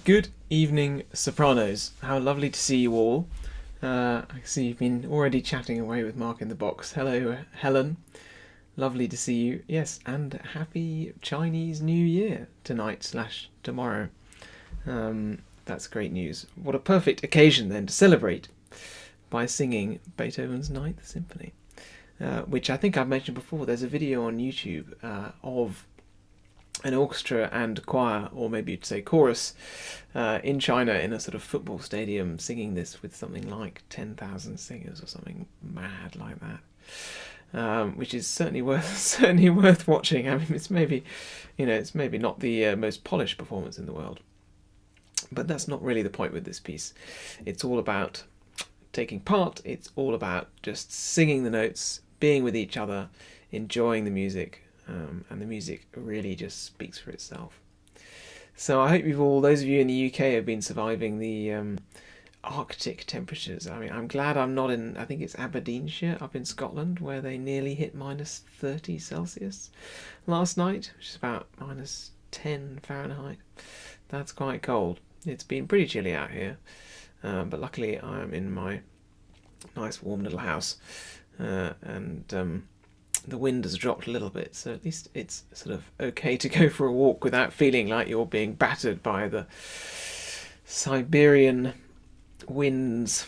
Good evening, Sopranos. How lovely to see you all. I see you've been already chatting away with Mark in the box. Hello, Helen. Lovely to see you. Yes, and happy Chinese New Year tonight/tomorrow. That's great news. What a perfect occasion then to celebrate by singing Beethoven's Ninth Symphony, which I think I've mentioned before. There's a video on YouTube of an orchestra and choir, or maybe you'd say chorus, in China in a sort of football stadium singing this with something like 10,000 singers or something mad like that, which is certainly worth watching. I mean, it's maybe not the most polished performance in the world, but that's not really the point with this piece. It's all about taking part. It's all about just singing the notes, being with each other, enjoying the music. And the music really just speaks for itself. So I hope those of you in the UK have been surviving the Arctic temperatures. I mean, I'm glad I'm not in, I think it's Aberdeenshire up in Scotland, where they nearly hit minus 30 Celsius last night, which is about minus 10 Fahrenheit. That's quite cold. It's been pretty chilly out here, but luckily I am in my nice warm little house, and the wind has dropped a little bit, so at least it's sort of okay to go for a walk without feeling like you're being battered by the Siberian winds.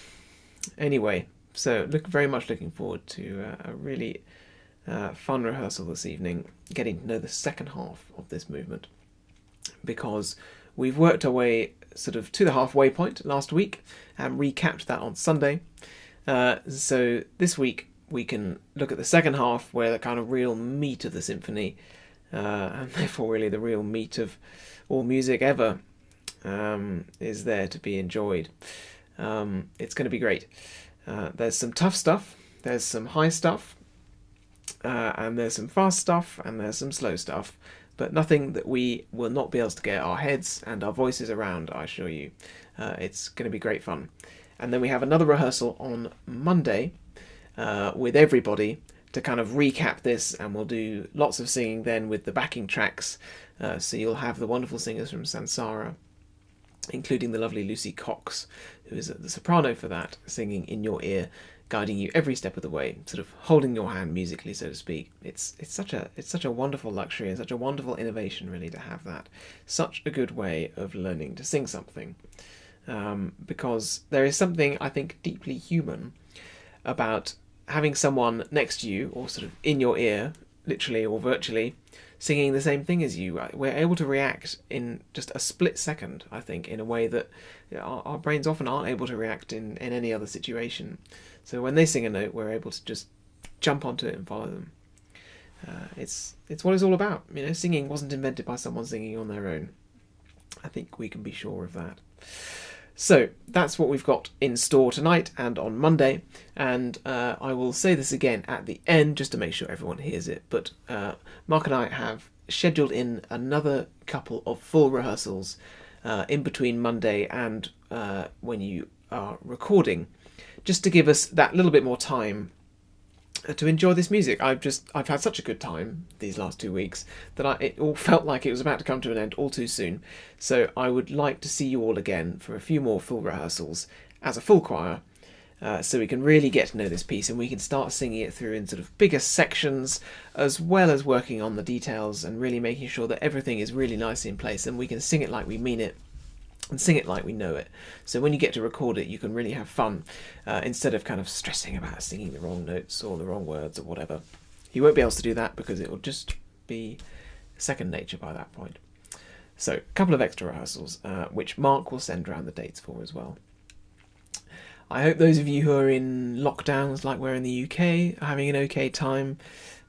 Anyway, so very much looking forward to a really fun rehearsal this evening, getting to know the second half of this movement, because we've worked our way sort of to the halfway point last week and recapped that on Sunday. So this week we can look at the second half, where the kind of real meat of the symphony, and therefore really the real meat of all music ever, is there to be enjoyed. It's going to be great. There's some tough stuff, there's some high stuff, and there's some fast stuff, and there's some slow stuff, but nothing that we will not be able to get our heads and our voices around, I assure you. It's going to be great fun. And then we have another rehearsal on Monday, with everybody, to kind of recap this, and we'll do lots of singing then with the backing tracks, so you'll have the wonderful singers from Sansara, including the lovely Lucy Cox, who is the soprano for that, singing in your ear, guiding you every step of the way, sort of holding your hand musically, so to speak. It's such a wonderful luxury and such a wonderful innovation, really, to have that. Such a good way of learning to sing something, because there is something, I think, deeply human about having someone next to you, or sort of in your ear, literally or virtually, singing the same thing as you. We're able to react in just a split second, I think, in a way that our brains often aren't able to react in any other situation. So when they sing a note, we're able to just jump onto it and follow them. It's what it's all about. Singing wasn't invented by someone singing on their own. I think we can be sure of that. So that's what we've got in store tonight and on Monday, and I will say this again at the end just to make sure everyone hears it, but Mark and I have scheduled in another couple of full rehearsals in between Monday and when you are recording, just to give us that little bit more time to enjoy this music. I've had such a good time these last 2 weeks that it all felt like it was about to come to an end all too soon. So I would like to see you all again for a few more full rehearsals as a full choir, so we can really get to know this piece, and we can start singing it through in sort of bigger sections, as well as working on the details and really making sure that everything is really nicely in place, and we can sing it like we mean it and sing it like we know it. So when you get to record it, you can really have fun, instead of kind of stressing about singing the wrong notes or the wrong words or whatever. You won't be able to do that because it will just be second nature by that point. So a couple of extra rehearsals, which Mark will send around the dates for as well. I hope those of you who are in lockdowns like we're in the UK are having an okay time.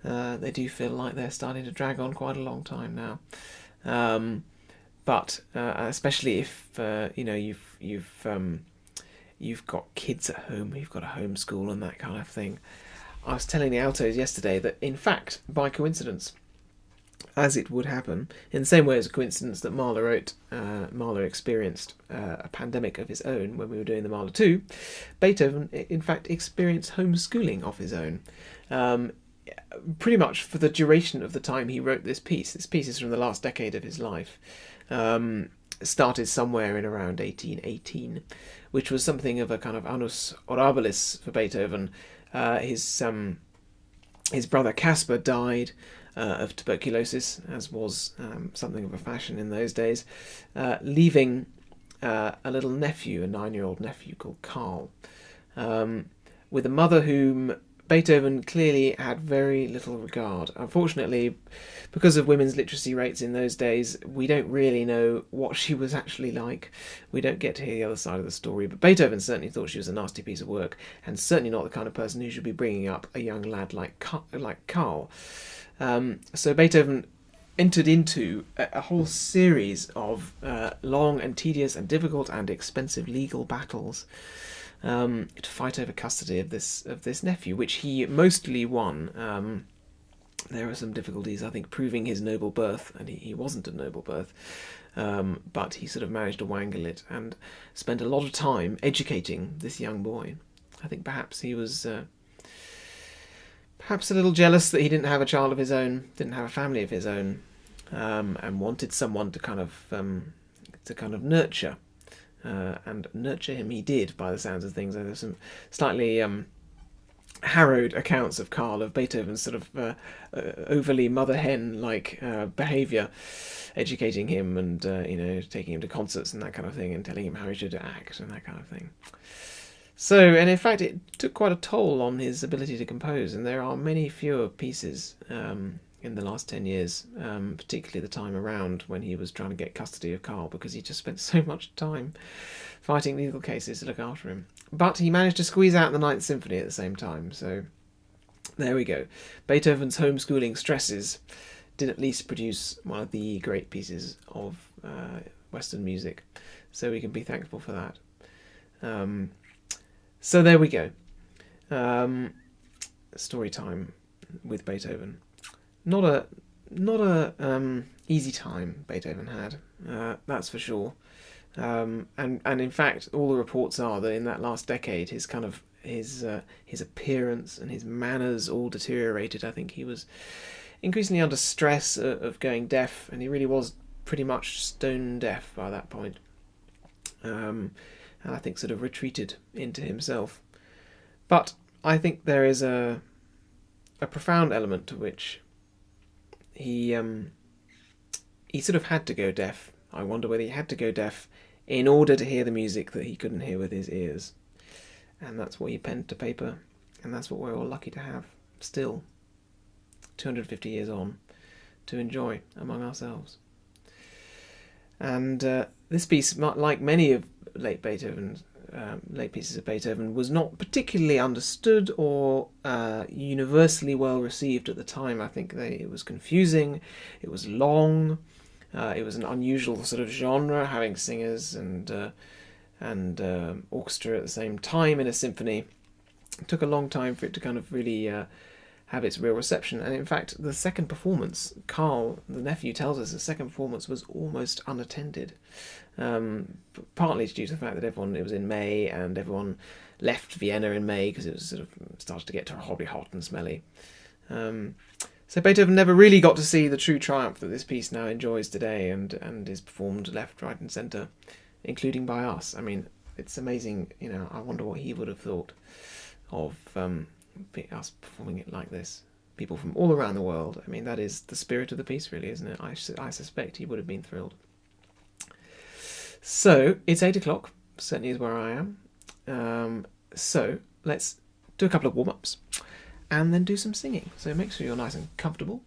They do feel like they're starting to drag on quite a long time now. But especially if you've got kids at home, you've got a homeschool and that kind of thing. I was telling the altos yesterday that, in fact, by coincidence, as it would happen, in the same way as a coincidence that Mahler experienced a pandemic of his own when we were doing the Mahler 2, Beethoven, in fact, experienced homeschooling of his own. Pretty much for the duration of the time he wrote this piece. This piece is from the last decade of his life. started somewhere in around 1818, which was something of a kind of annus horribilis for Beethoven. His brother Caspar died of tuberculosis, as was something of a fashion in those days, leaving a little nephew, a 9-year-old nephew called Karl, with a mother whom Beethoven clearly had very little regard. Unfortunately, because of women's literacy rates in those days, we don't really know what she was actually like. We don't get to hear the other side of the story, but Beethoven certainly thought she was a nasty piece of work, and certainly not the kind of person who should be bringing up a young lad like Karl. So Beethoven entered into a whole series of long and tedious and difficult and expensive legal battles to fight over custody of this nephew, which he mostly won. There are some difficulties, I think, proving his noble birth, and he wasn't of noble birth, but he sort of managed to wangle it and spent a lot of time educating this young boy. I think perhaps he was perhaps a little jealous that he didn't have a child of his own, didn't have a family of his own, and wanted someone to kind of nurture. And nurture him he did, by the sounds of things. There's some slightly harrowed accounts of Karl, of Beethoven's sort of overly mother hen like behaviour, educating him and taking him to concerts and that kind of thing, and telling him how he should act and that kind of thing. So, and in fact, it took quite a toll on his ability to compose, and there are many fewer pieces in the last 10 years, particularly the time around when he was trying to get custody of Karl, because he just spent so much time fighting legal cases to look after him. But he managed to squeeze out the Ninth Symphony at the same time, so there we go. Beethoven's homeschooling stresses did at least produce one of the great pieces of Western music, so we can be thankful for that. So there we go. Story time with Beethoven. Not a easy time Beethoven had, that's for sure. And in fact, all the reports are that in that last decade, his appearance and his manners all deteriorated. I think he was increasingly under stress of going deaf, and he really was pretty much stone deaf by that point. And I think sort of retreated into himself. But I think there is a profound element to which he sort of had to go deaf. I wonder whether he had to go deaf in order to hear the music that he couldn't hear with his ears. And that's what he penned to paper, and that's what we're all lucky to have still, 250 years on, to enjoy among ourselves. And this piece, like many of late pieces of Beethoven, was not particularly understood or universally well received at the time. I think it was confusing, it was long, it was an unusual sort of genre, having singers and orchestra at the same time in a symphony. It took a long time for it to kind of really have its real reception, and in fact the second performance, Karl, the nephew, tells us the second performance was almost unattended, partly due to the fact that it was in May and everyone left Vienna in May because it was sort of started to get horribly hot and smelly. So Beethoven never really got to see the true triumph that this piece now enjoys today and is performed left, right and centre, including by us. I mean, it's amazing, I wonder what he would have thought of us performing it like this. People from all around the world. I mean, that is the spirit of the piece, really, isn't it? I suspect he would have been thrilled. So, it's 8 o'clock, certainly is where I am. So, let's do a couple of warm-ups and then do some singing. So make sure you're nice and comfortable.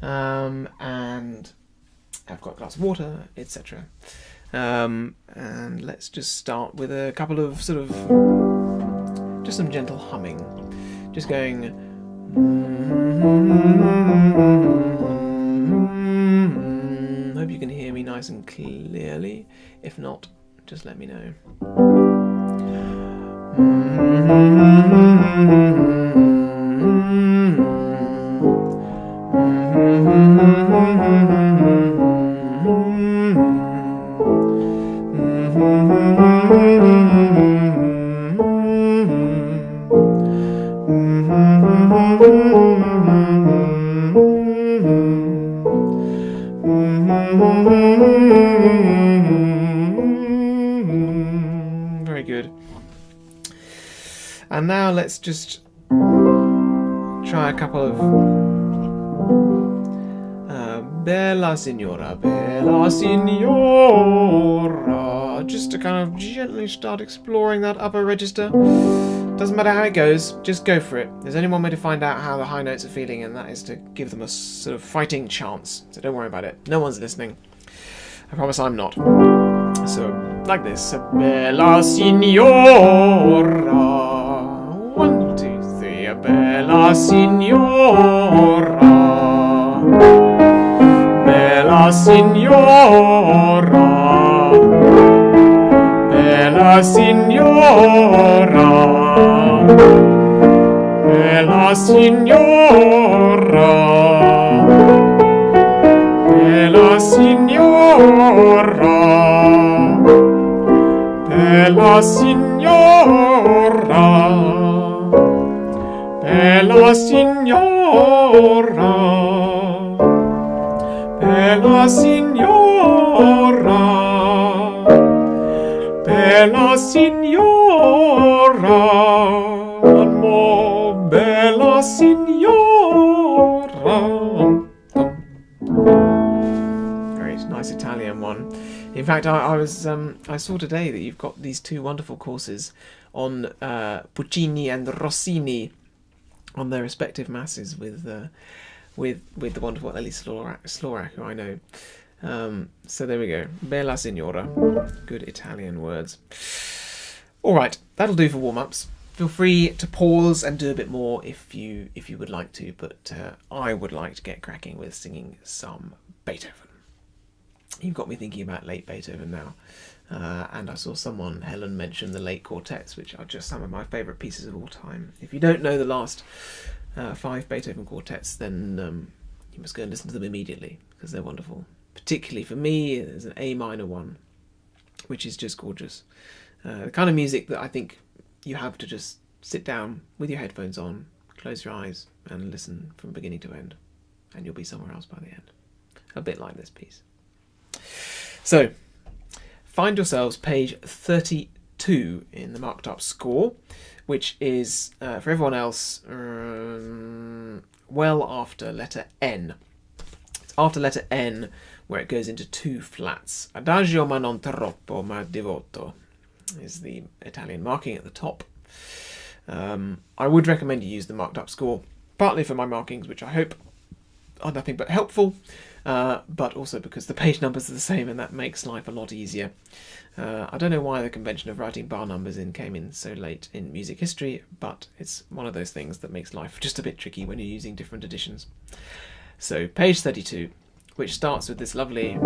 And I've got a glass of water, etc. And let's just start with a couple of sort of just some gentle humming. Just going. Hope you can hear me nice and clearly. If not, just let me know. let's just try a couple of Bella Signora, Bella Signora, just to kind of gently start exploring that upper register. Doesn't matter how it goes, just go for it. There's only one way to find out how the high notes are feeling, and that is to give them a sort of fighting chance. So don't worry about it. No one's listening. I promise I'm not. So, like this. Bella Signora. 1, 2, 3. Bella Signora. Bella Signora. Bella Signora. Bella Signora. Bella Signora. Bella Signora. Bella Signora. Bella Signora. Bella Signora. One more. Bella Signora. Great, nice Italian one. In fact, I saw today that you've got these two wonderful courses on Puccini and Rossini on their respective masses with the wonderful Ellie Slorak, who I know. So there we go. Bella Signora. Good Italian words. Alright, that'll do for warm-ups. Feel free to pause and do a bit more if you would like to, but I would like to get cracking with singing some Beethoven. You've got me thinking about late Beethoven now. And I saw someone, Helen, mention the late quartets, which are just some of my favourite pieces of all time. If you don't know the last 5 Beethoven quartets, then you must go and listen to them immediately, because they're wonderful. Particularly for me, there's an A minor one, which is just gorgeous. The kind of music that I think you have to just sit down with your headphones on, close your eyes, and listen from beginning to end. And you'll be somewhere else by the end. A bit like this piece. So, find yourselves page 32 in the marked up score, which is, for everyone else, well after letter N. It's after letter N where it goes into 2 flats. Adagio ma non troppo ma devoto is the Italian marking at the top. I would recommend you use the marked up score, partly for my markings, which I hope are nothing but helpful, but also because the page numbers are the same and that makes life a lot easier. I don't know why the convention of writing bar numbers came in so late in music history, but it's one of those things that makes life just a bit tricky when you're using different editions. So page 32, which starts with this lovely sort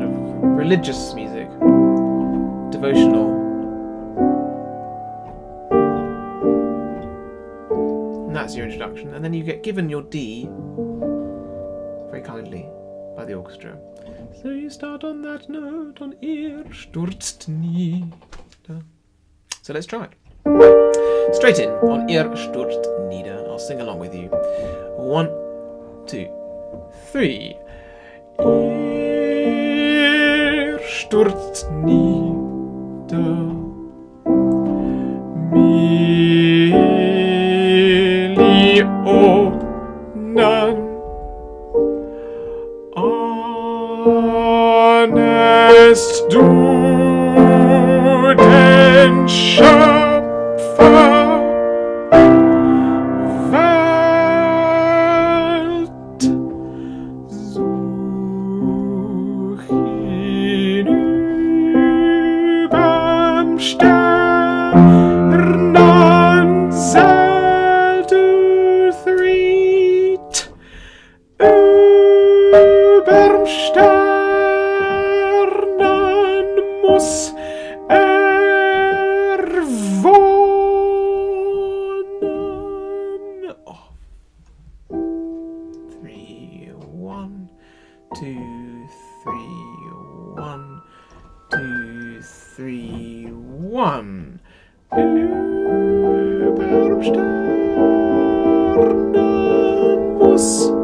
of religious music, devotional. And that's your introduction, and then you get given your D very kindly by the orchestra. So you start on that note, on ihr stürzt nieder. So let's try it. Straight in, on ihr stürzt nieder. I'll sing along with you. 1, 2, 3. Ihr stürzt nieder. Millionen ahnest du den Schöpfer Welt, such ihn überm Sternenzelt durchriet, überm Sternen muss wohnen. Oh. 3, 1, 2, 3, 1, 2, 3, 1. Überm Sternen muss wohnen.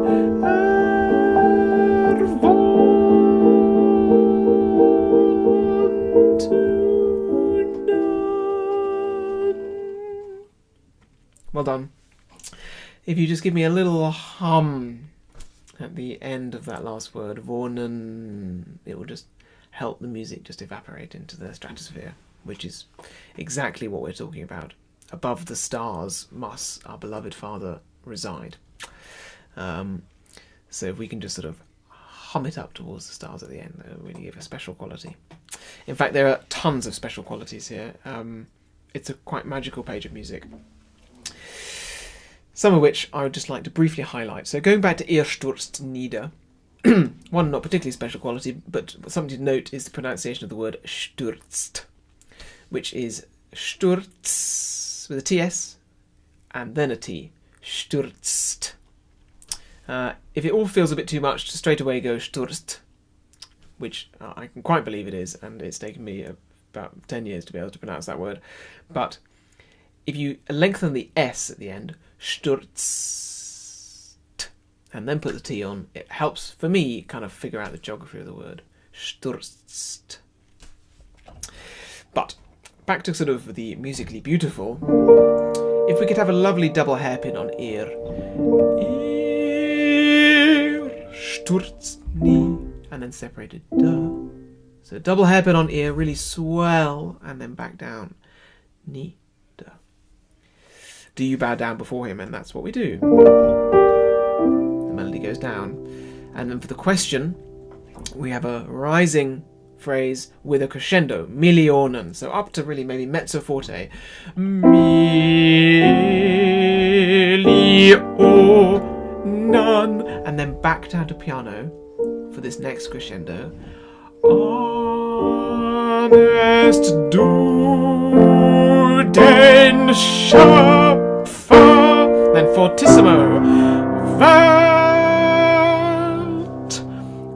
Well done. If you just give me a little hum at the end of that last word, wohnen, it will just help the music just evaporate into the stratosphere, which is exactly what we're talking about. Above the stars must our beloved Father reside. So if we can just sort of hum it up towards the stars at the end, that'll really give a special quality. In fact, there are tons of special qualities here. It's a quite magical page of music. Some of which I would just like to briefly highlight. So going back to Ihr stürzt nieder, one not particularly special quality, but something to note is the pronunciation of the word stürzt, which is Sturz with a TS and then a T. Stürzt. If it all feels a bit too much, straight away go Stürzt, which I can quite believe it is, and it's taken me about 10 years to be able to pronounce that word. But if you lengthen the S at the end, Stürzt, and then put the T on, it helps, for me, kind of figure out the geography of the word. Stürzt. But back to sort of the musically beautiful. If we could have a lovely double hairpin on Ihr. Ihr stürzt nie. And then separated. Da. So double hairpin on Ihr, really swell, and then back down. Ni. Da. Do you bow down before him? And that's what we do. The melody goes down. And then for the question, we have a rising phrase with a crescendo, millionen, so up to really maybe mezzo forte, millionen, and then back down to piano for this next crescendo. Ahnest du den Schöpfer, then fortissimo, Welt,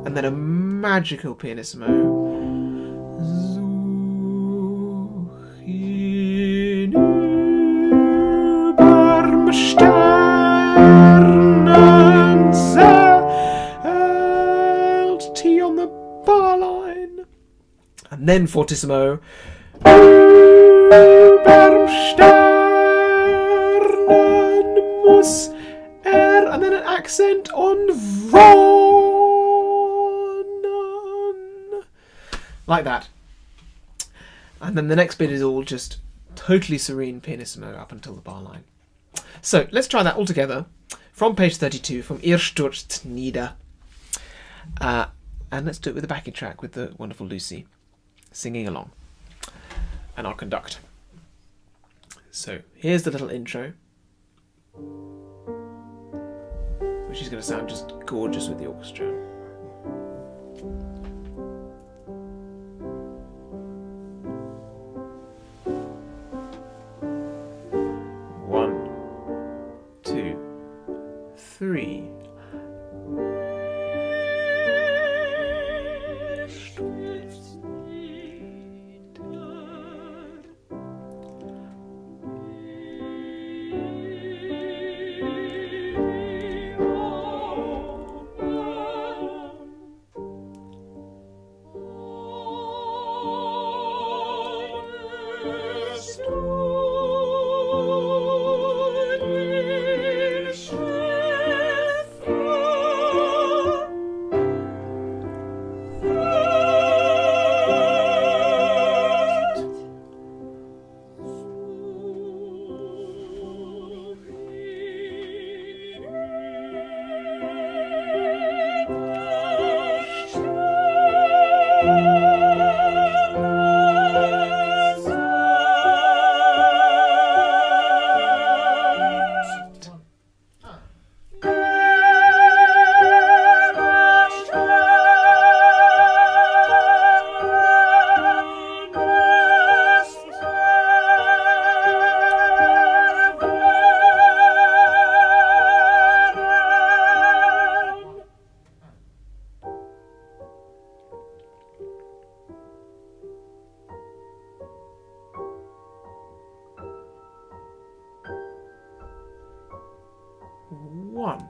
and then a magical pianissimo. T on the bar line. And then fortissimo. And then an accent on wohnen. Like that. And then the next bit is all just totally serene pianissimo up until the bar line. So let's try that all together from page 32, from Ihr stürzt nieder. And let's do it with the backing track with the wonderful Lucy singing along. And I'll conduct. So here's the little intro, which is going to sound just gorgeous with the orchestra. One, two, three. One.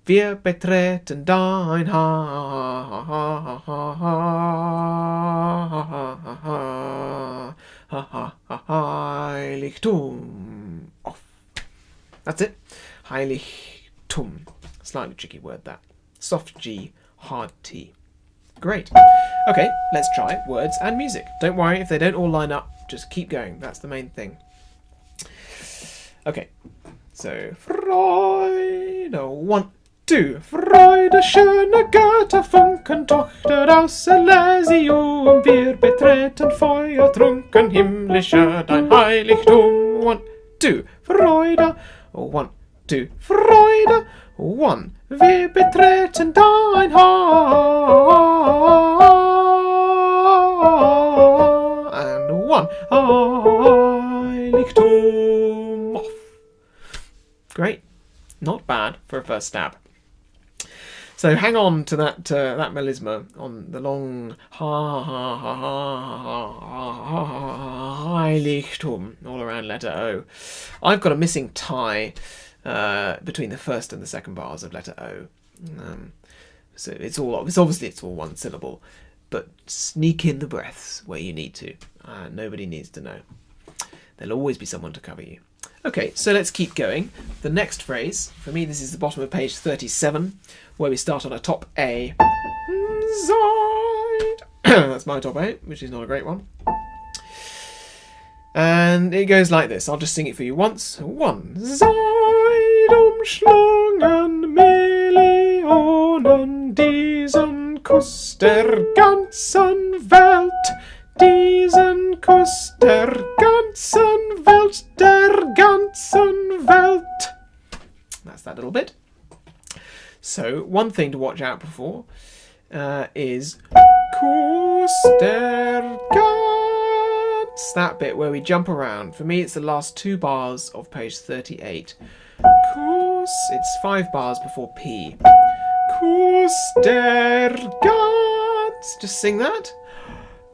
Wir betreten dein Heiligtum. Off. That's it. Heiligtum. Slightly tricky word, that. Soft G, hard T. Great. Okay, let's try words and music. Don't worry if they don't all line up. Just keep going. That's the main thing. Okay. So, Freude. 1, 2. Freude, schöne Götterfunken, Tochter aus Elysium. Wir betreten feuertrunken, himmlischer dein Heiligtum. 1, 2. Freude. 1, 2. Freude. 1. Wir betreten dein and 1. Heiligtum. Off. Great. Not bad for a first stab. So hang on to that melisma on the long Heiligtum all around letter O. I've got a missing tie between the first and the second bars of letter O. So it's obviously all one syllable, but sneak in the breaths where you need to. Nobody needs to know. There'll always be someone to cover you. Okay, so let's keep going. The next phrase, for me this is the bottom of page 37, where we start on a top A. Side. That's my top A, which is not a great one. And it goes like this. I'll just sing it for you once. 1. Seid umschlungen Millionen diesen Kuss der ganzen Welt. Diesen Kuss der ganzen Welt, der ganzen Welt. That's that little bit. So, one thing to watch out for is Kuss der ganz. That bit where we jump around. For me, it's the last 2 bars of page 38. Kuss, it's 5 bars before P. Kuss der ganz. Just sing that.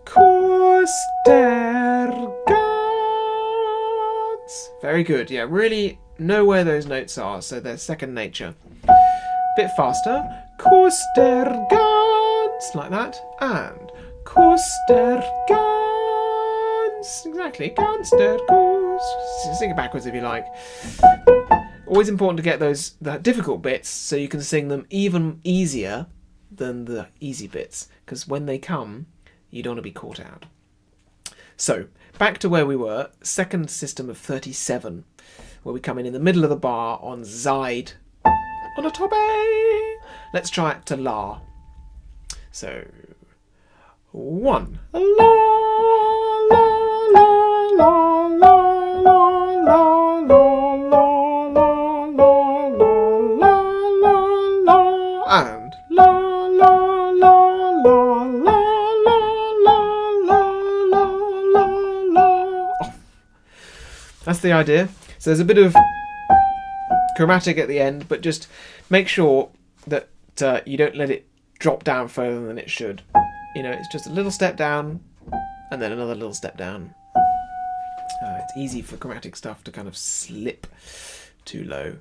Kuss der ganz. Very good. Yeah, really know where those notes are, so they're second nature. Bit faster. Kuss der ganz. Like that. And Kuss der ganz. Exactly. Ganz der Kuss. Sing it backwards if you like. Always important to get the difficult bits so you can sing them even easier than the easy bits, because when they come, you don't want to be caught out. So, back to where we were, second system of 37, where we come in the middle of the bar on Seid, on a top A. Let's try it to La. So, 1. La, la, la, la, la, la, la, la, la, la, la, la, and la, la, la, la, la. That's the idea. So there's a bit of chromatic at the end, but just make sure that you don't let it drop down further than it should. You know, it's just a little step down and then another little step down. It's easy for chromatic stuff to kind of slip too low.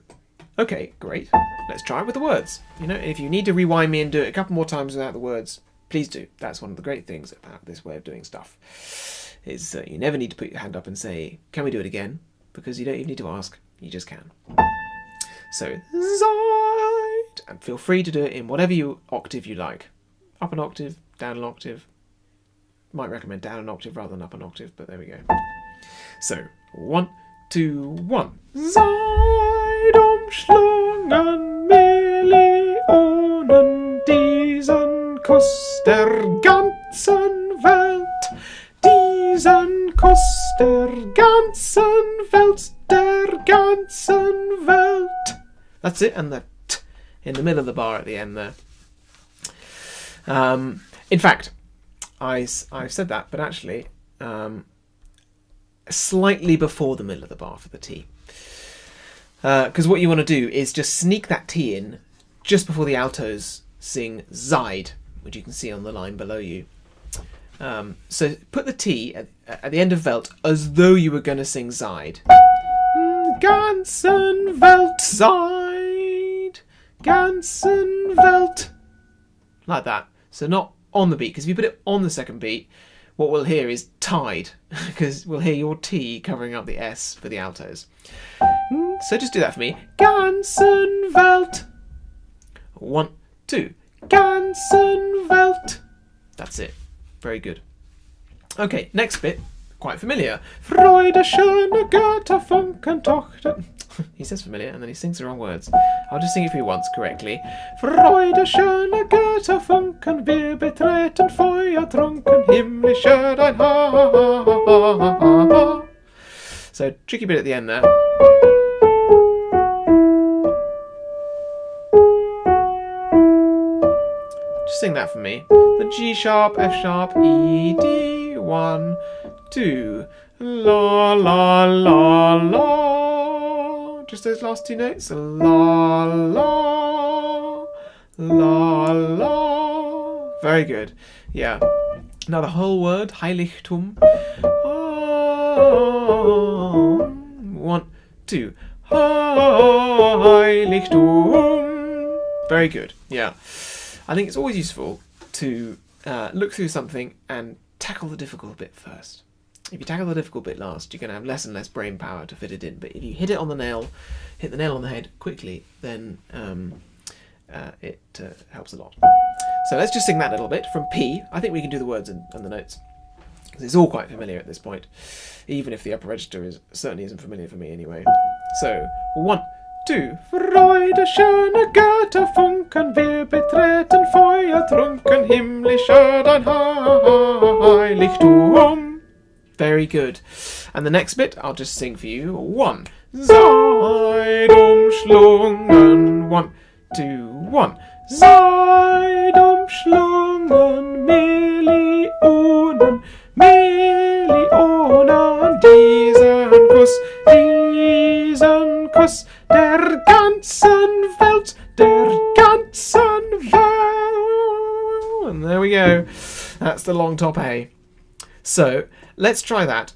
Okay, great. Let's try it with the words. You know, if you need to rewind me and do it a couple more times without the words, please do. That's one of the great things about this way of doing stuff. Is you never need to put your hand up and say, can we do it again? Because you don't even need to ask, you just can. So, Seid, and feel free to do it in whatever octave you like. Up an octave, down an octave. Might recommend down an octave rather than up an octave, but there we go. So, 1, 2, 1. Seid umschlungen Millionen diesen Kuss der ganzen Welt. Diesen Kuss der ganzen Welt, der ganzen Welt. That's it, and the t in the middle of the bar at the end there. In fact, I've said that, but actually, slightly before the middle of the bar for the T. Because what you want to do is just sneak that T in just before the altos sing Seid, which you can see on the line below you. So put the T at the end of Welt as though you were going to sing Seid. Ganzen Welt Seid. ganzen Welt. Like that. So not on the beat, because if you put it on the second beat, what we'll hear is tied, because we'll hear your T covering up the S for the altos. So just do that for me. Ganzen Welt. 1, 2. Ganzen Welt. That's it. Very good. Okay, next bit. Quite familiar. Freude, schöne Götter, Funken, Tochter. He says familiar and then he sings the wrong words. I'll just sing it for you once correctly. Freude, schöne Götter, Funken, wir betreten Feuertrunken, himmlische dein Haar. So, tricky bit at the end there. Just sing that for me. The G sharp, F sharp, E, D, 1, 2, la, la, la, la. Just those last two notes. La, la, la, la. Very good. Yeah. Now the whole word, Heiligtum. 1, 2. Heiligtum. Very good. Yeah. I think it's always useful to look through something and tackle the difficult bit first. If you tackle the difficult bit last, you're going to have less and less brain power to fit it in. But if you hit it on the nail, hit the nail on the head quickly, then it helps a lot. So let's just sing that little bit from P. I think we can do the words and the notes, because it's all quite familiar at this point, even if the upper register certainly isn't familiar for me anyway. So 1, 2. Freude, schöne Götter, Funken, wir betreten Feuertrunken, himmlische dein Heiligtum. Very good. And the next bit, I'll just sing for you. 1. Seid umschlungen. 1, 2, 1. Seid umschlungen, Millionen, Millionen, diesen Kuss, der ganzen Welt, der ganzen Welt. And there we go. That's the long top A. So let's try that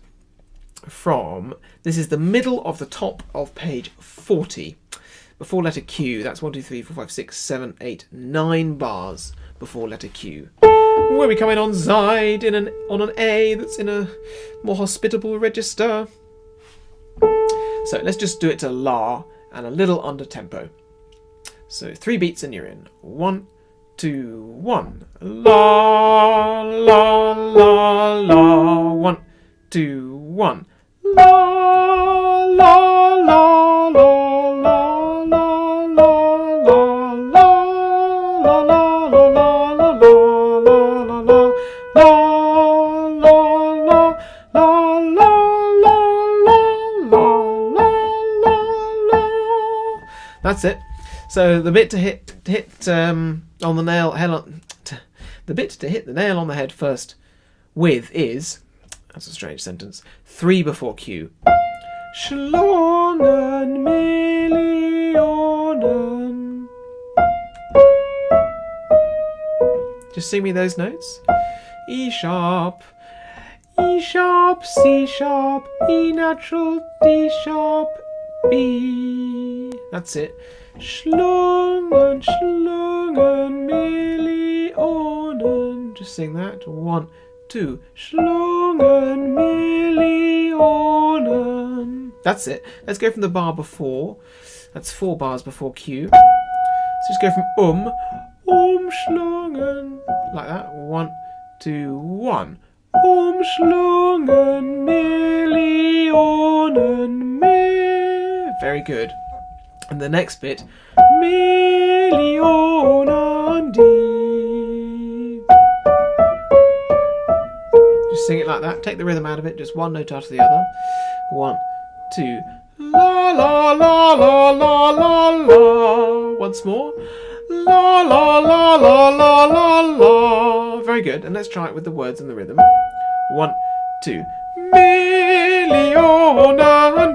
from, this is the middle of the top of page 40. Before letter Q, that's 1, 2, 3, 4, 5, 6, 7, 8, 9 bars before letter Q. Where we come in on Seid on an A that's in a more hospitable register. So let's just do it to La and a little under tempo. So 3 beats and you're in. 1, 2, 1. La, la, la, la. 1, 2, 1. La, la, la, la, la, la, la, la, la, la, la, That's it. So the bit to hit on the nail, the bit to hit the nail on the head first with is, that's a strange sentence, 3 before Q. Schlungen Millionen. Just sing me those notes. E sharp, E sharp, C sharp, E natural, D sharp, B. That's it. Schlungen, schlungen Millionen. Just sing that. 1, 2. Schlungen Millionen. That's it. Let's go from the bar before. That's 4 bars before Q. So just go from umschlungen, like that. 1, 2, 1. Umschlungen Millionen. Very good. And the next bit, Millionen D. Just sing it like that. Take the rhythm out of it. Just one note after the other. 1, 2. La la la la la la la. Once more. La la la la la la la. Very good. And let's try it with the words and the rhythm. 1, 2. Millionen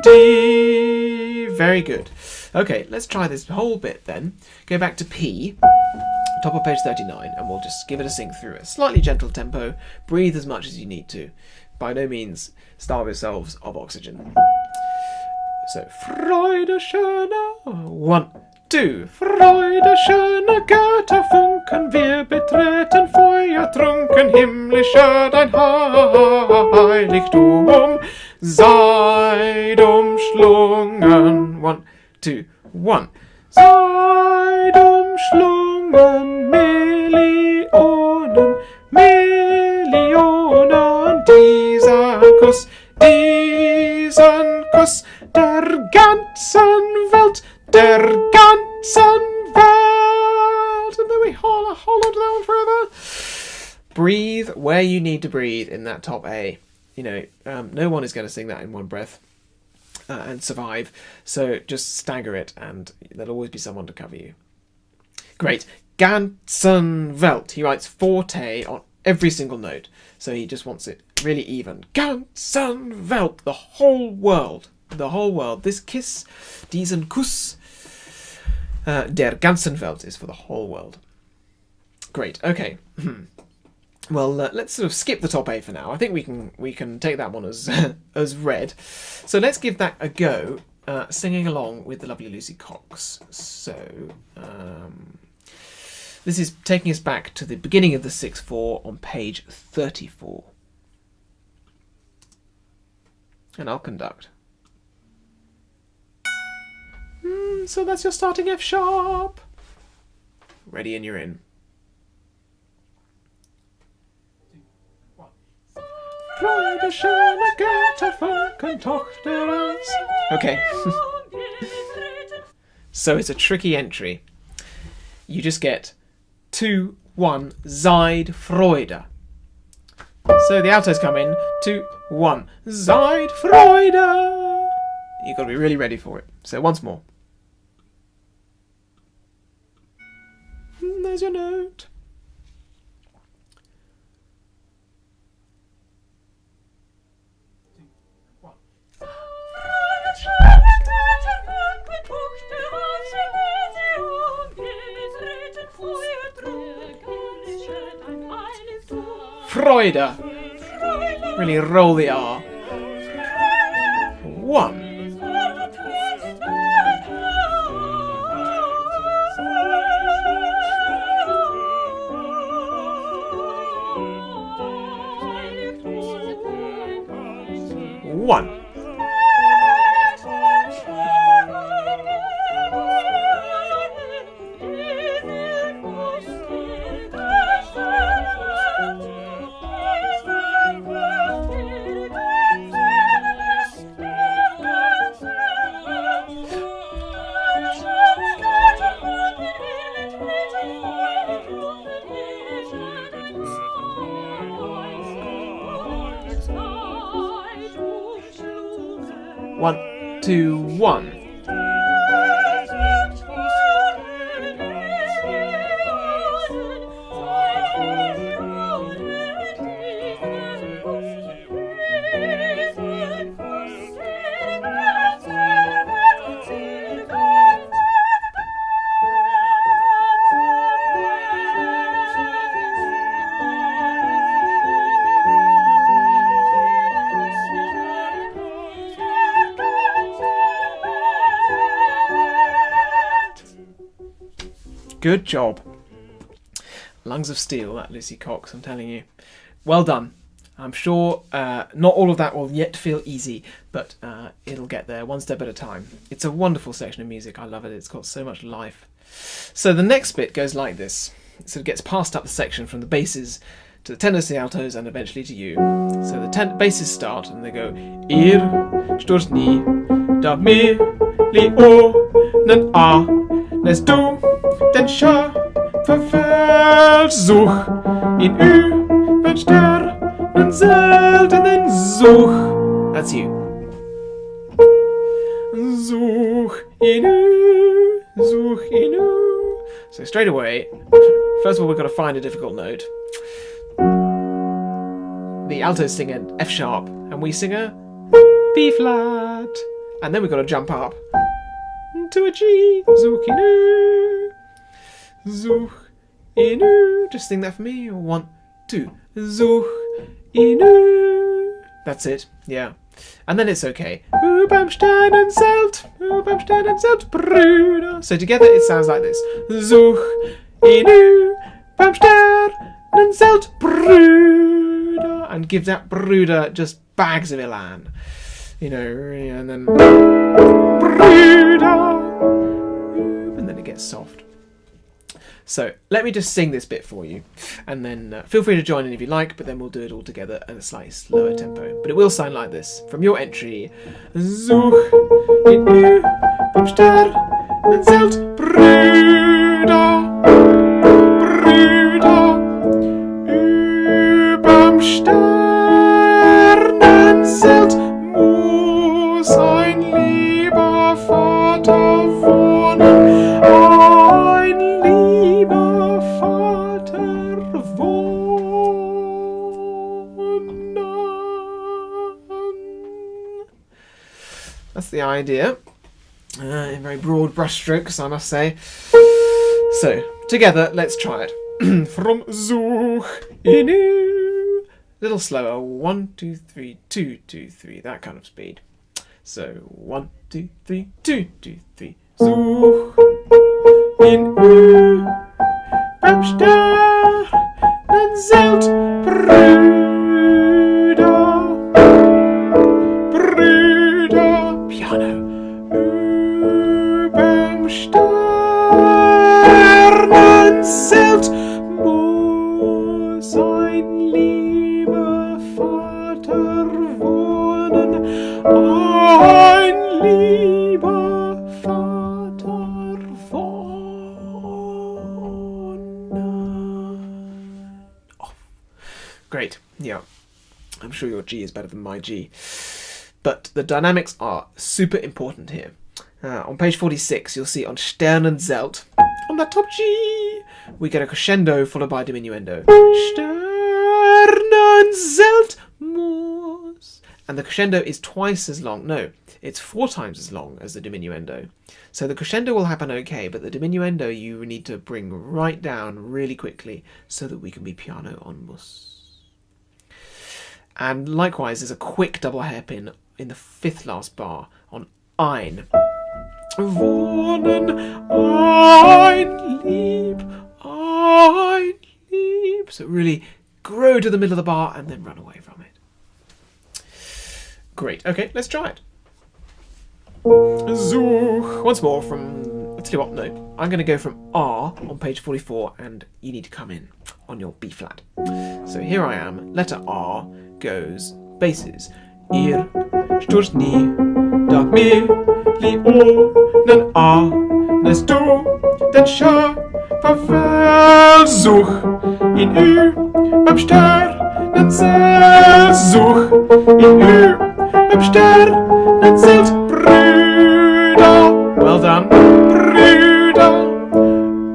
D. Very good. Okay, let's try this whole bit then. Go back to P, top of page 39, and we'll just give it a sing through. A slightly gentle tempo. Breathe as much as you need to. By no means starve yourselves of oxygen. So, Freude schöne. 1, 2. 2. Freude, schöne Götterfunken, wir betreten feuertrunken, himmlischer dein Heiligtum, seid umschlungen. 1, 2, 1. Seid umschlungen, Millionen, Millionen, diesen Kuss der ganzen Welt, der ganzen Welt. And then we hold on to that one forever. Breathe where you need to breathe in that top A. You know, no one is going to sing that in one breath and survive. So just stagger it, and there'll always be someone to cover you. Great. Ganzen Welt. He writes forte on every single note. So he just wants it really even. Ganzen Welt. The whole world. The whole world. This kiss, diesen Kuss, der ganzen Welt is for the whole world. Great. Okay. Well, let's sort of skip the top A for now. I think we can take that one as as read. So let's give that a go, singing along with the lovely Lucy Cox. So this is taking us back to the beginning of the 6/4 on page 34. And I'll conduct. So that's your starting F sharp. Ready and you're in. Okay. So it's a tricky entry. You just get 2, 1, Seid Freude. So the altos come in, 2, 1, Seid Freude. You've got to be really ready for it. So once more. There's your note. Freude. Really roll the R. 1. One. One, 2, 1. Good job. Lungs of steel, that Lucy Cox, I'm telling you. Well done. I'm sure not all of that will yet feel easy, but it'll get there one step at a time. It's a wonderful section of music. I love it. It's got so much life. So the next bit goes like this. It sort of gets passed up the section from the basses to the tenors, the altos, and eventually to you. So the basses start and they go Ir, sturs nie, da me, li o, nen a, nes du, den scha, versuch, in ü, ben sternen seltenen such. That's you. Such in ü, such in ü. So straight away, first of all we've got to find a difficult note. The altos sing an F sharp, and we sing a B flat, and then we've got to jump up to a G. Such in ü, such in ü. Just sing that for me. 1, 2. Such in ü. That's it, yeah. And then it's okay. Beim Sternenzelt, beim Sternenzelt, Brüder. So together it sounds like this. Such ihn beim Sternenzelt, Brüder. And give that Brüder just bags of Elan. You know, and then Brüder. And then it gets soft. So let me just sing this bit for you, and then feel free to join in if you like, but then we'll do it all together at a slightly slower tempo. But it will sound like this from your entry. Such in beim Sternenzelt, Brüder, Brüder, beim Sternenzelt muss ein lieber Vater wohnen. That's the idea. In very broad brushstrokes, I must say. So, together, let's try it. From Such in a little slower. 1, 2, 3, 2, 2, 3. That kind of speed. So 1, 2, 3, 2, 2, 3. Such in beim Sternenzelt, Brüder, Piano. Beim Sternenzelt muss ein lieber Vater wohnen. Ein lieber Vater wohnen. Oh, great. Yeah. I'm sure your G is better than my G. But the dynamics are super important here. On page 46, you'll see on Sternenzelt, on the top G, we get a crescendo followed by a diminuendo. Sternenzelt muss. And the crescendo is twice as long. No, it's 4 times as long as the diminuendo. So the crescendo will happen okay, but the diminuendo you need to bring right down really quickly so that we can be piano on muss. And likewise, there's a quick double hairpin in the 5th last bar on ein. Wohnen, ein lieb. So really grow to the middle of the bar and then run away from it. Great. Okay, let's try it. Such. Once more from... I'll tell you what, no. I'm going to go from R on page 44 and you need to come in on your B flat. So here I am. Letter R goes basses. Ihr stürzt nie, dag mir, Leonen ahnest du, den schärfer Versuch in Ü beim Sternenzelt, Such in Ü beim Sternenzelt, Brüder, well done, Brüder,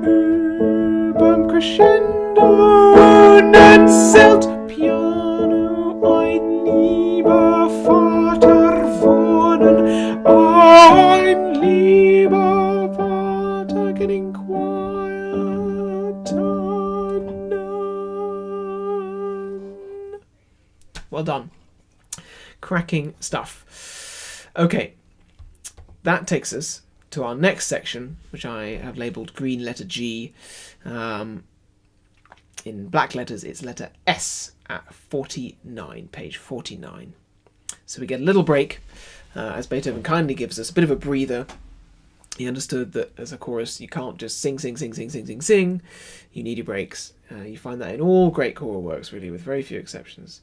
Ü beim Crescendo-Nenzelt, Piano, ein lieber Vater wohnen, ein lieber Vater getting quieter none. Well done. Cracking stuff. Okay, that takes us to our next section, which I have labelled green letter G. In black letters, it's letter S at 49, page 49. So we get a little break, as Beethoven kindly gives us a bit of a breather. He understood that as a chorus, you can't just sing. You need your breaks. You find that in all great choral works, really, with very few exceptions.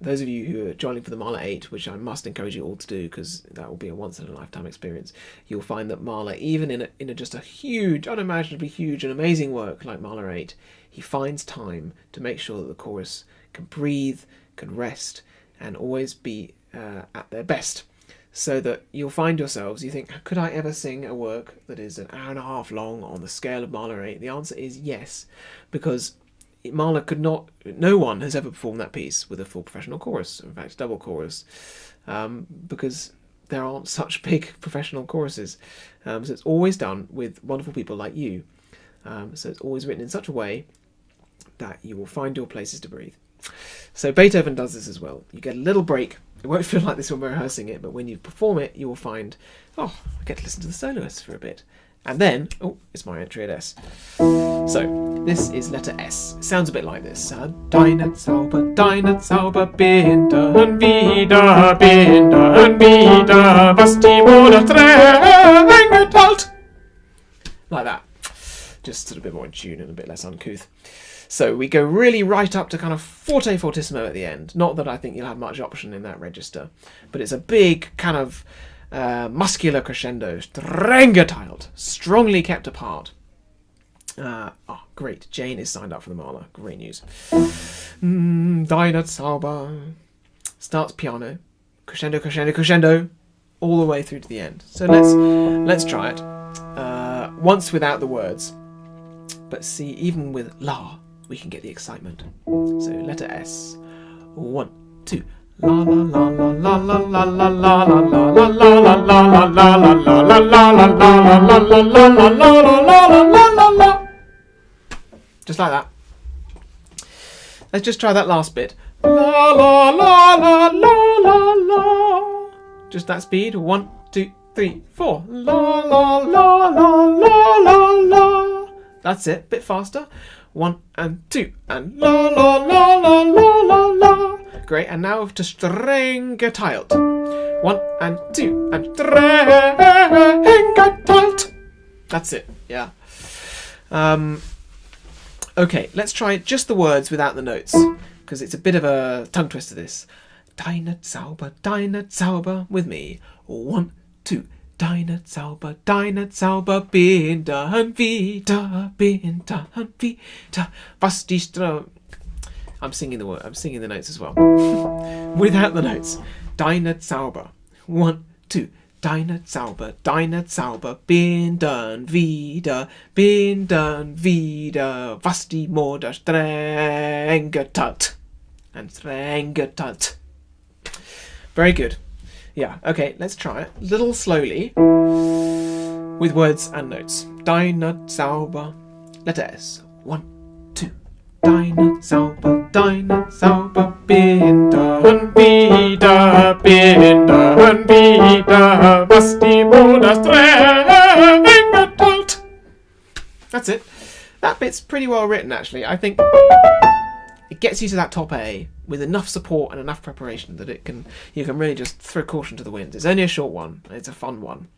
Those of you who are joining for the Mahler 8, which I must encourage you all to do because that will be a once-in-a-lifetime experience, you'll find that Mahler, even in just a huge, unimaginably huge and amazing work like Mahler 8, he finds time to make sure that the chorus can breathe, can rest, and always be at their best. So that you'll find yourselves, you think, could I ever sing a work that is an hour and a half long on the scale of Mahler 8? The answer is yes, because Mahler could not, no one has ever performed that piece with a full professional chorus, in fact double chorus, because there aren't such big professional choruses. So it's always done with wonderful people like you. So it's always written in such a way that you will find your places to breathe. So Beethoven does this as well. You get a little break. It won't feel like this when we're rehearsing it, but when you perform it, you will find, oh, I get to listen to the soloists for a bit. And then, oh, it's my entry at S. So, this is letter S. It sounds a bit like this. Deine Zauber, binden wieder, was die Mutter dränget halt. Like that. Just sort of a bit more in tune and a bit less uncouth. So we go really right up to kind of forte fortissimo at the end. Not that I think you'll have much option in that register, but it's a big kind of muscular crescendo, strängeteilt, strongly kept apart. Great. Jane is signed up for the Mahler. Great news. Deine Zauber. Starts piano. Crescendo, crescendo, crescendo. All the way through to the end. So let's try it. Once without the words. But see, even with la, we can get the excitement. So letter S. 1, 2. La la la la la la la la la la la la la la la la. Just like that. Let's just try that last bit. La la la la la la la. Just that speed. 1, 2, 3, 4. La la la la la la la. That's it. Bit faster. 1 and 2 and la la la la la la la. Great. And now to strängeteilt. 1 and 2 and strängeteilt. That's it. Yeah. Okay, let's try just the words without the notes, because it's a bit of a tongue twister, this. Deine Zauber, with me. 1, 2. Deine Zauber, binden wieder, was die I'm singing the word. I'm singing the notes as well. Without the notes. Deine Zauber. 1, 2. Deine Zauber, binden wieder, was die Mutter strängeteilt. And strängeteilt. Very good. Yeah, okay, let's try it. A little slowly. With words and notes. Deine Zauber. Letter S. 1, 2. Deine Zauber, binden wieder, was die Mutter strängeteilt. That's it. That bit's pretty well written, actually. I think it gets you to that top A with enough support and enough preparation that you can really just throw caution to the wind. It's only a short one, and it's a fun one.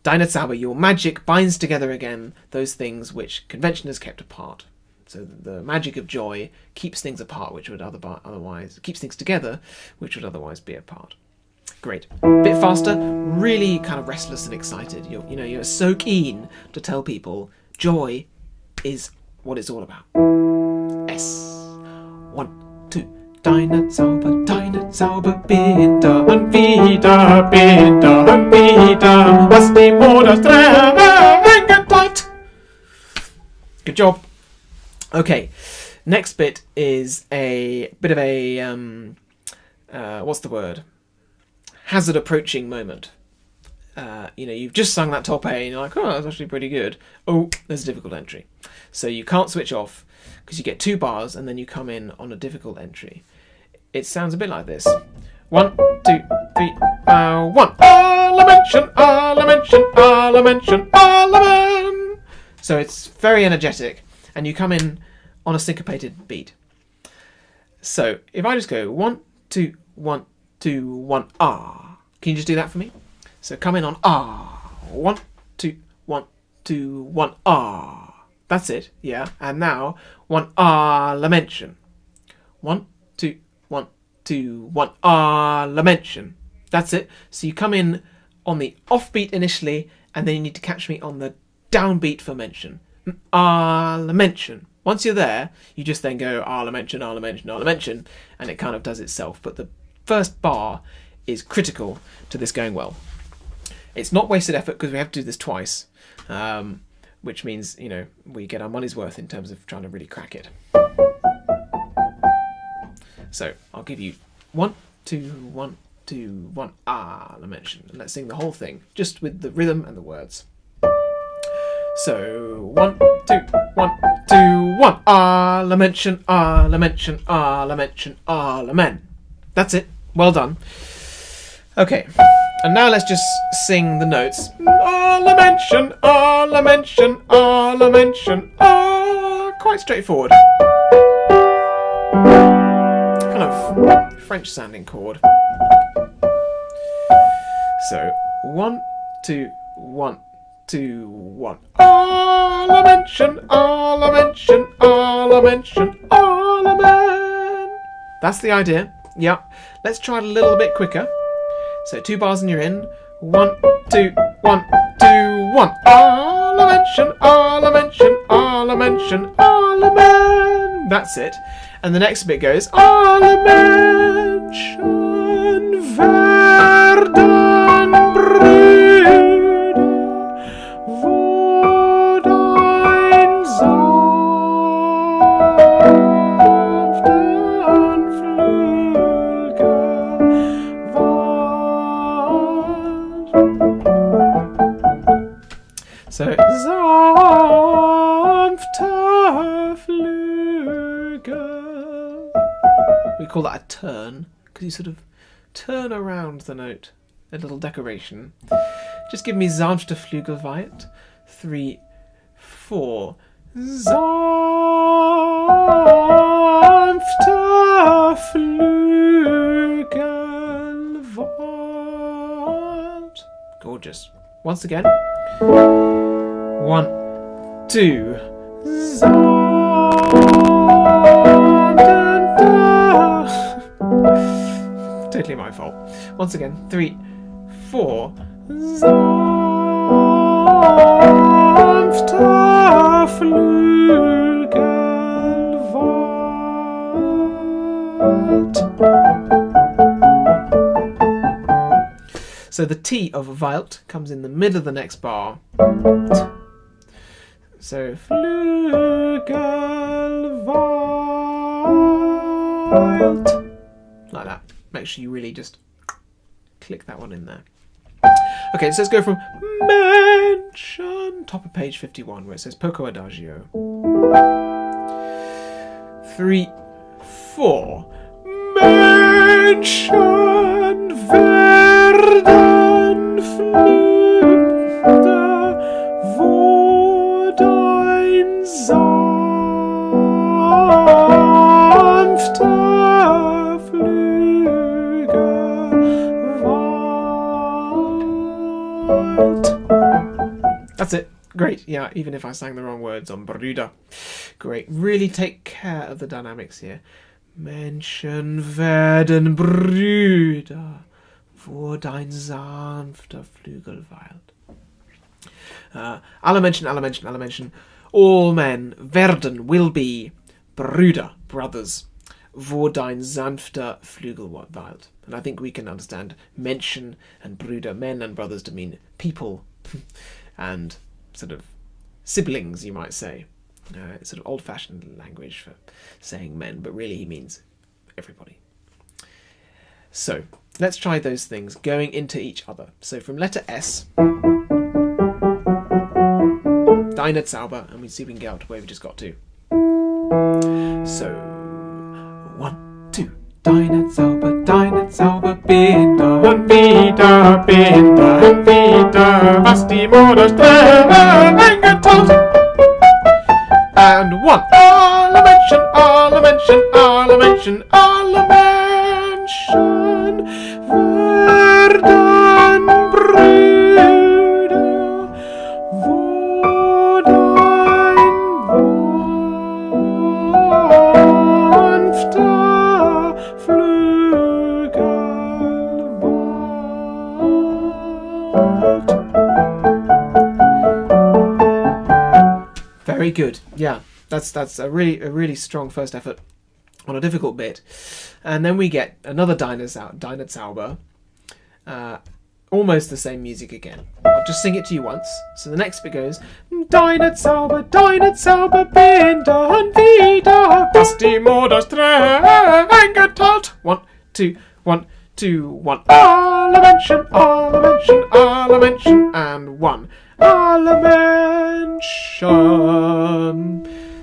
Deine Zauber, your magic binds together again those things which convention has kept apart. So the magic of joy keeps things apart, which would otherwise keeps things together, which would otherwise be apart. Great. Bit faster, really kind of restless and excited. You're so keen to tell people joy is what it's all about. S. 1, 2. Deine Zauber, binden wieder, was die Mutter strängeteilt. Good job. Okay, next bit is a bit of a, what's the word? Hazard approaching moment. You've just sung that top A and you're like, oh, that's actually pretty good. Oh, there's a difficult entry. So you can't switch off because you get 2 bars and then you come in on a difficult entry. It sounds a bit like this. 1, 2, 3, 1. Lamentation. So it's very energetic and you come in on a syncopated beat. So if I just go 1, 2, 1, 2, 1, ah. Can you just do that for me? So come in on ah. 1, 2, 1, 2, 1, ah. That's it, yeah. And now 1 ah lamentation. 1, 2, 1, 2, 1 ah lamentation. That's it. So you come in on the offbeat initially, and then you need to catch me on the downbeat for mention. Ah lamentation. Once you're there, you just then go ah lamentation, and it kind of does itself. But the first bar is critical to this going well. It's not wasted effort because we have to do this twice, which means, we get our money's worth in terms of trying to really crack it. So I'll give you 1, 2, 1, 2, 1, ah lamentation. And let's sing the whole thing, just with the rhythm and the words. So 1, 2, 1, 2, one. Alle Menschen, alle Menschen, alle Menschen, alle men. That's it. Well done. Okay, and now let's just sing the notes. Alle Menschen, alle Menschen, alle Menschen. Quite straightforward. Kind of French-sounding chord. So 1, 2, 1, 2, 1. Alle Menschen, alle Menschen, alle Menschen, alle men. That's the idea. Yeah. Let's try it a little bit quicker. So 2 bars and you're in. 1, 2, 1, 2, 1. Alle Menschen, alle Menschen, alle Menschen, alle men. That's it. And the next bit goes. Alle Menschen werden Brüder, wo dein sanften Flügel ward. So, sanfter Flügel. We call that a turn, because you sort of turn around the note. A little decoration. Just give me sanfter Flügel weit. 3, 4. Sanfter Flügel weit. Gorgeous. Once again. 1, 2. Totally my fault. Once again. 3, 4. Sanfter Flügel weit. So the T of Weit comes in the middle of the next bar. So Flügel weit. Like that. Make sure you really just click that one in there. Okay, so let's go from Menschen, top of page 51, where it says Poco Adagio. 3, 4. Menschen werden Flügel, wo dein sanfter Flügel weit. That's it. Great. Yeah, even if I sang the wrong words on Brüder. Great. Really take care of the dynamics here. Menschen werden Brüder, wo dein sanfter Flügel weilt. Alle Menschen, alle Menschen, alle Menschen. All men werden, will be, Brüder, brothers, wo dein sanfter Flügel weilt. And I think we can understand Menschen and Brüder, men and brothers, to mean people and sort of siblings, you might say. It's sort of old-fashioned language for saying men, but really he means everybody. So, let's try those things going into each other. So from letter S, Deine Zauber, and we see if we can get out to where we just got to. So, 1, 2. Deine Zauber, binder und wieder, was die Mode eingetaucht. And 1. Alle Menschen, alle Menschen, alle Menschen, alle Menschen werden Brüder, wo dein sanfter Flügel weilt. Very good. Yeah, that's a really strong first effort on a difficult bit, and then we get another Deine Zauber, almost the same music again. I'll just sing it to you once. So the next bit goes Deine Zauber, binder und wieder, was die Mode eingeteilt. 1, 2, 1, 2, 1. Alle Menschen, alle Menschen, alle Menschen, and 1. Alle Menschen.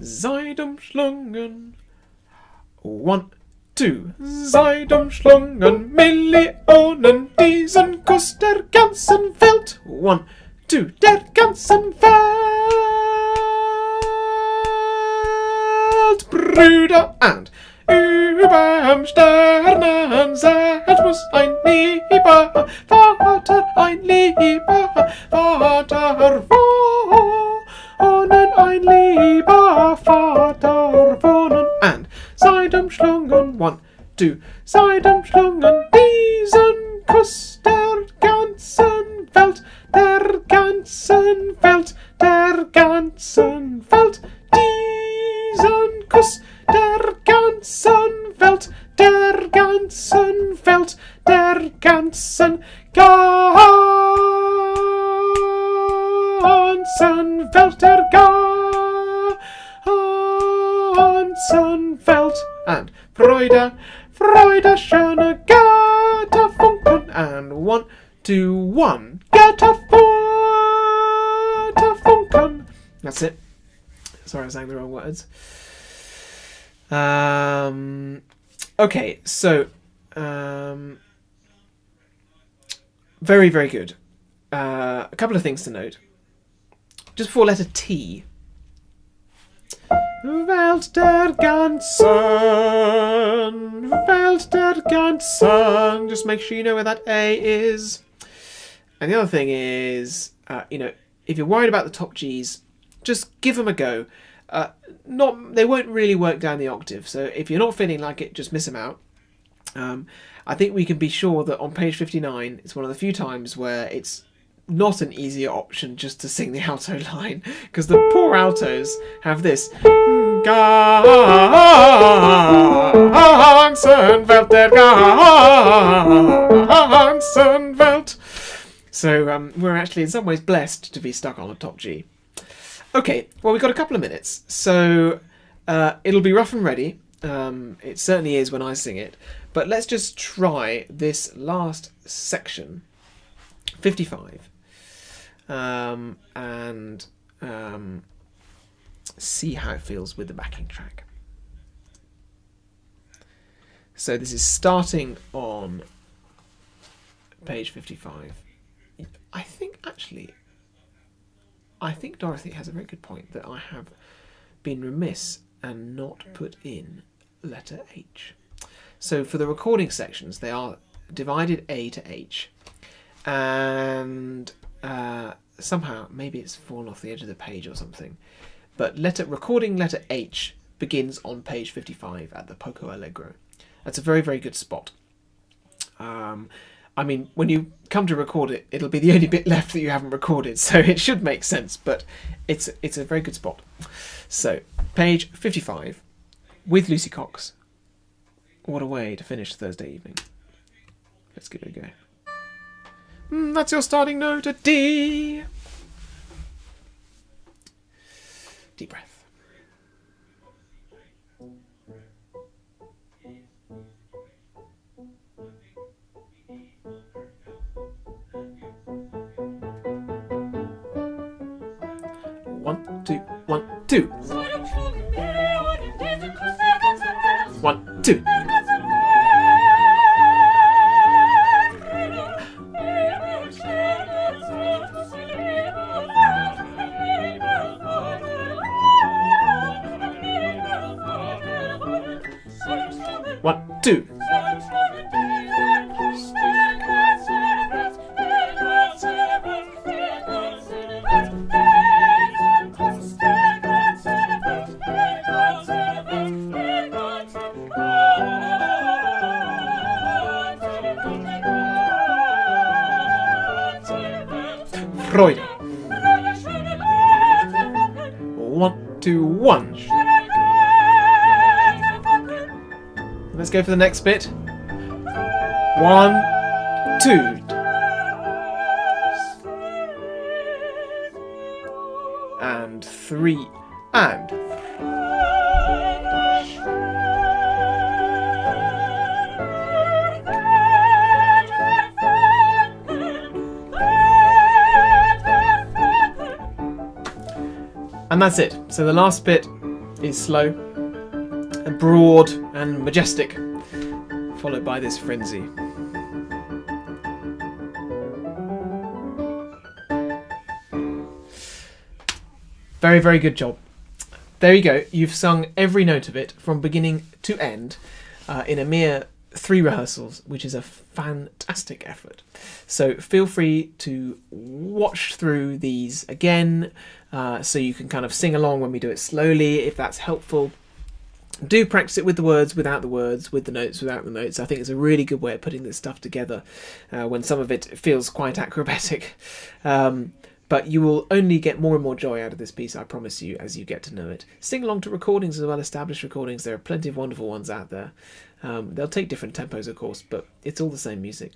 Seidumschlungen. 1, 2. Seidumschlungen, Millionen, diesen Kuss der ganzen Welt. 1, 2, der ganzen Welt. Brüder, and überm Sternen selbst muss ein lieber Vater wohnen, ein lieber Vater wohnen. And Seidumschlungen, 1, 2, Seidumschlungen, diesen Kuss der ganzen Welt, der ganzen Welt, der ganzen Welt, diesen Kuss der ganzen Welt, der ganzen Welt, der ganzen Welt, der ganzen Welt. And Freude, Freude, schöne Götterfunken. And 1, 2, 1, Götterfunken. That's it. Sorry, I sang the wrong words. Okay, so very, very good. A couple of things to note. Just before letter T. Welt der ganzen, Welt der ganzen. Just make sure you know where that A is. And the other thing is, if you're worried about the top Gs, just give them a go. They won't really work down the octave, so if you're not feeling like it, just miss them out. I think we can be sure that on page 59 it's one of the few times where it's not an easier option just to sing the alto line, because the poor altos have this ganzen Welt, der ganzen Welt. So we're actually in some ways blessed to be stuck on a top G. Okay, well, we've got a couple of minutes, so it'll be rough and ready. It certainly is when I sing it, but let's just try this last section, 55, and see how it feels with the backing track. So this is starting on page 55. I think Dorothy has a very good point that I have been remiss and not put in letter H. So for the recording sections, they are divided A to H, and somehow maybe it's fallen off the edge of the page or something, but recording letter H begins on page 55 at the poco allegro. That's a very, very good spot. I mean, when you come to record it, it'll be the only bit left that you haven't recorded, so it should make sense, but it's a very good spot. So, page 55, with Lucy Cox. What a way to finish Thursday evening. Let's give it a go. That's your starting note, a D. Deep breath. One, two, 1, 2. 1, 2. One, two. Freude. 1, 2, 1. Let's go for the next bit. 1, 2. And 3. And. And that's it. So the last bit is slow and broad and majestic, followed by this frenzy. Very, very good job. There you go. You've sung every note of it from beginning to end in a mere 3 rehearsals, which is a fantastic effort. So feel free to watch through these again, so you can kind of sing along when we do it slowly, if that's helpful. Do practice it with the words, without the words, with the notes, without the notes. I think it's a really good way of putting this stuff together when some of it feels quite acrobatic. But you will only get more and more joy out of this piece, I promise you, as you get to know it. Sing along to recordings as well, established recordings. There are plenty of wonderful ones out there. They'll take different tempos, of course, but it's all the same music.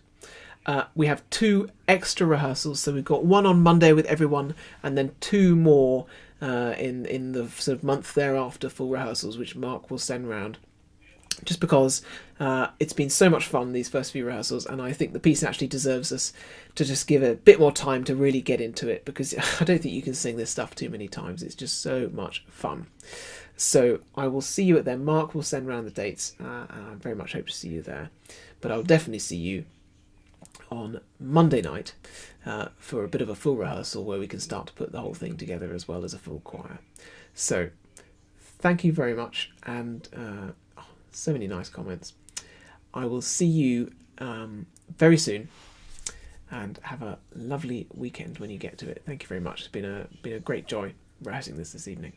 We have 2 extra rehearsals, so we've got one on Monday with everyone, and then 2 more in the sort of month thereafter, full rehearsals, which Mark will send round. Just because it's been so much fun, these first few rehearsals, and I think the piece actually deserves us to just give a bit more time to really get into it, because I don't think you can sing this stuff too many times. It's just so much fun. So I will see you at them. Mark will send around the dates, and I very much hope to see you there. But I'll definitely see you on Monday night for a bit of a full rehearsal where we can start to put the whole thing together as well as a full choir. So thank you very much, and so many nice comments. I will see you very soon, and have a lovely weekend when you get to it. Thank you very much. It's been a great joy rehearsing this evening.